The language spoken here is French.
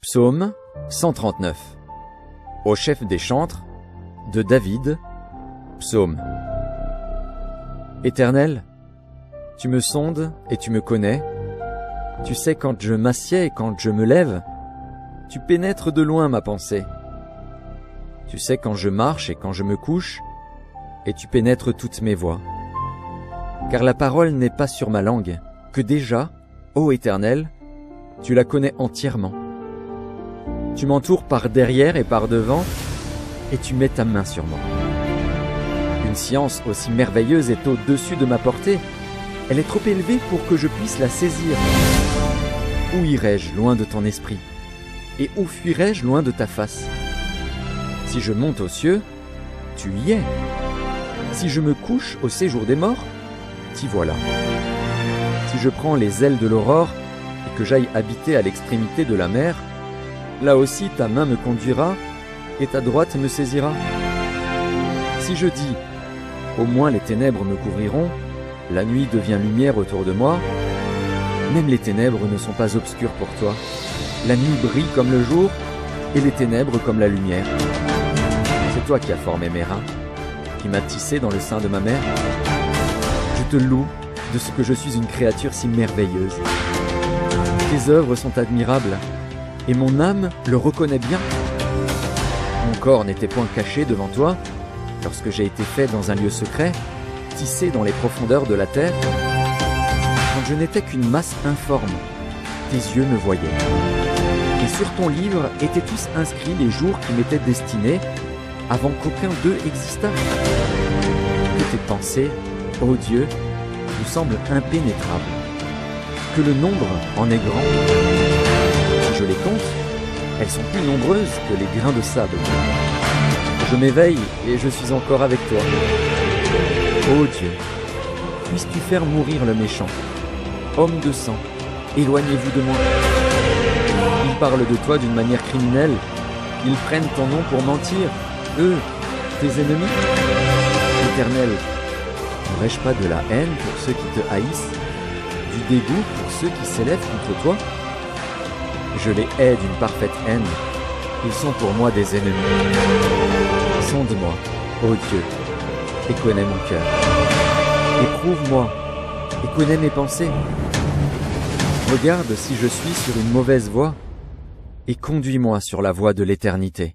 Psaume 139. Au chef des chantres, de David, psaume. Éternel, tu me sondes et tu me connais. Tu sais quand je m'assieds et quand je me lève. Tu pénètres de loin ma pensée. Tu sais quand je marche et quand je me couche, et tu pénètres toutes mes voies. Car la parole n'est pas sur ma langue, que déjà, ô Éternel, tu la connais entièrement. Tu m'entoures par derrière et par devant, et tu mets ta main sur moi. Une science aussi merveilleuse est au-dessus de ma portée. Elle est trop élevée pour que je puisse la saisir. Où irai-je loin de ton esprit? Et où fuirai-je loin de ta face? Si je monte aux cieux, tu y es. Si je me couche au séjour des morts, t'y voilà. Si je prends les ailes de l'aurore et que j'aille habiter à l'extrémité de la mer, là aussi ta main me conduira et ta droite me saisira. Si je dis, au moins les ténèbres me couvriront, la nuit devient lumière autour de moi, même les ténèbres ne sont pas obscures pour toi. La nuit brille comme le jour et les ténèbres comme la lumière. C'est toi qui as formé mes reins, qui m'as tissé dans le sein de ma mère. Je te loue de ce que je suis une créature si merveilleuse. Tes œuvres sont admirables, et mon âme le reconnaît bien. Mon corps n'était point caché devant toi, lorsque j'ai été fait dans un lieu secret, tissé dans les profondeurs de la terre. Quand je n'étais qu'une masse informe, tes yeux me voyaient. Et sur ton livre étaient tous inscrits les jours qui m'étaient destinés, avant qu'aucun d'eux existât. Que tes pensées, ô Dieu, nous semblent impénétrables. Que le nombre en est grand. Si je les compte, elles sont plus nombreuses que les grains de sable. Je m'éveille et je suis encore avec toi. Ô Dieu, puisses-tu faire mourir le méchant? Homme de sang, éloignez-vous de moi. Ils parlent de toi d'une manière criminelle. Ils prennent ton nom pour mentir. Eux, tes ennemis. Éternel, n'aurais-je pas de la haine pour ceux qui te haïssent, du dégoût pour ceux qui s'élèvent contre toi? Je les hais d'une parfaite haine. Ils sont pour moi des ennemis. Sonde-moi, ô Dieu, et connais mon cœur. Éprouve-moi, et connais mes pensées. Regarde si je suis sur une mauvaise voie, et conduis-moi sur la voie de l'éternité.